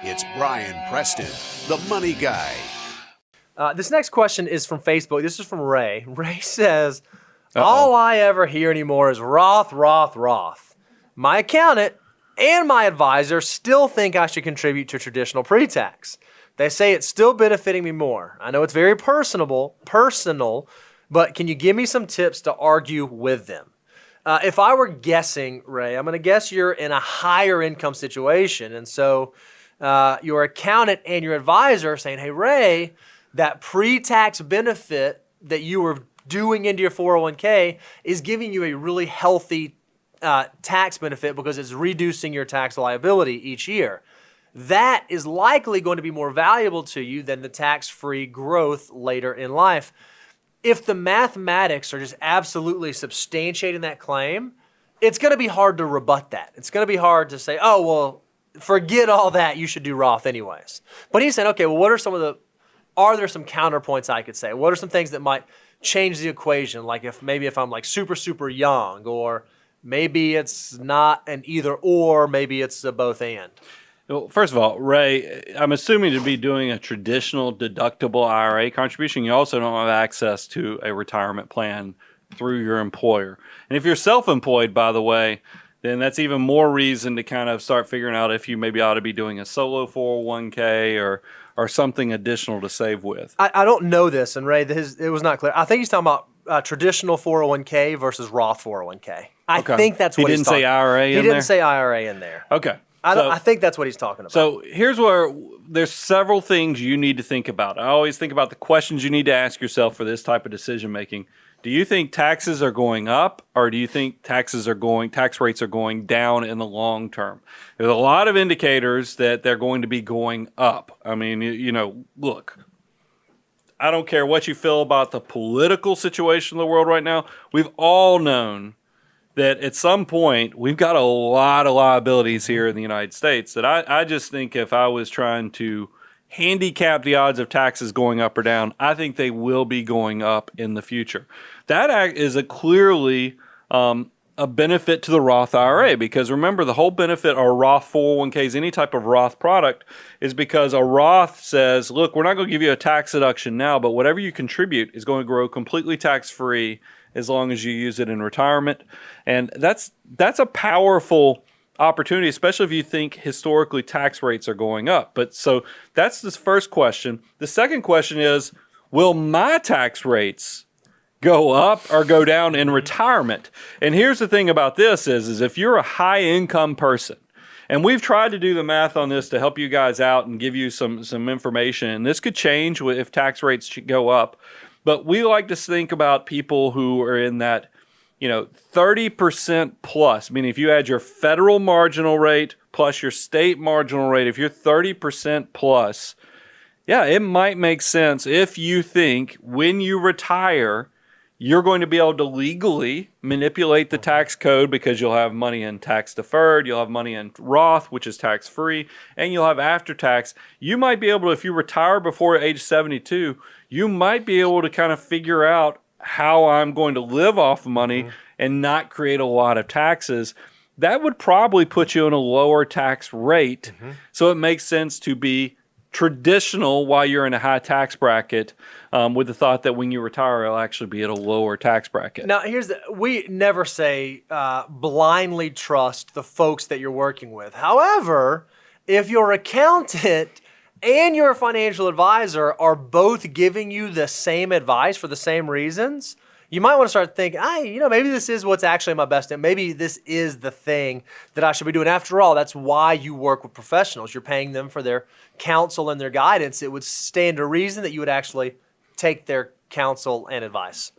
It's Brian Preston, the money guy. This next question is from Facebook. This is from Ray. Ray says, all I ever hear anymore is Roth, Roth, Roth. My accountant and my advisor still think I should contribute to traditional pre-tax. They say it's still benefiting me more. I know it's very personal, but can you give me some tips to argue with them? If I were guessing, Ray, I'm going to guess you're in a higher income situation. And so your accountant and your advisor are saying, hey, Ray, that pre-tax benefit that you were doing into your 401k is giving you a really healthy tax benefit because it's reducing your tax liability each year. That is likely going to be more valuable to you than the tax-free growth later in life. If the mathematics are just absolutely substantiating that claim, it's going to be hard to rebut that. It's going to be hard to say, oh, well, forget all that. You should do Roth anyways. But he's saying, okay, well, are there some counterpoints I could say? What are some things that might change the equation? Like if I'm like super, super young, or maybe it's not an either or, maybe it's a both and. Well, first of all, Ray, I'm assuming to be doing a traditional deductible IRA contribution, you also don't have access to a retirement plan through your employer. And if you're self-employed, by the way, then that's even more reason to kind of start figuring out if you maybe ought to be doing a solo 401k or something additional to save with. I don't know this, and Ray, it was not clear. I think he's talking about traditional 401k versus Roth 401k. I think that's what he's talking about. He didn't say IRA in there? He didn't say IRA in there. Okay. I think that's what he's talking about. So here's where there's several things you need to think about. I always think about the questions you need to ask yourself for this type of decision making. Do you think taxes are going up, or do you think tax rates are going down in the long term? There's a lot of indicators that they're going to be going up. I mean, look, I don't care what you feel about the political situation in the world right now. We've all known that at some point we've got a lot of liabilities here in the United States that I just think if I was trying to handicap the odds of taxes going up or down, I think they will be going up in the future. That is clearly a benefit to the Roth IRA, because remember, the whole benefit of Roth 401ks, any type of Roth product, is because a Roth says, look, we're not going to give you a tax deduction now, but whatever you contribute is going to grow completely tax-free as long as you use it in retirement. And that's a powerful opportunity, especially if you think historically tax rates are going up. But so that's the first question. The second question is, will my tax rates go up or go down in retirement? And here's the thing about this is if you're a high income person, and we've tried to do the math on this to help you guys out and give you some information, and this could change if tax rates go up. But we like to think about people who are in that, 30% plus, meaning if you add your federal marginal rate plus your state marginal rate, if you're 30% plus, yeah, it might make sense if you think when you retire, you're going to be able to legally manipulate the tax code because you'll have money in tax deferred, you'll have money in Roth, which is tax free, and you'll have after tax. You might be able to, if you retire before age 72, you might be able to kind of figure out how I'm going to live off money and not create a lot of taxes. That would probably put you in a lower tax rate. So it makes sense to be traditional while you're in a high tax bracket, with the thought that when you retire, it'll actually be at a lower tax bracket. Now, we never say blindly trust the folks that you're working with. However, if your accountant and your financial advisor are both giving you the same advice for the same reasons, you might want to start thinking, maybe this is what's actually my best. And maybe this is the thing that I should be doing. After all, that's why you work with professionals. You're paying them for their counsel and their guidance. It would stand to reason that you would actually take their counsel and advice.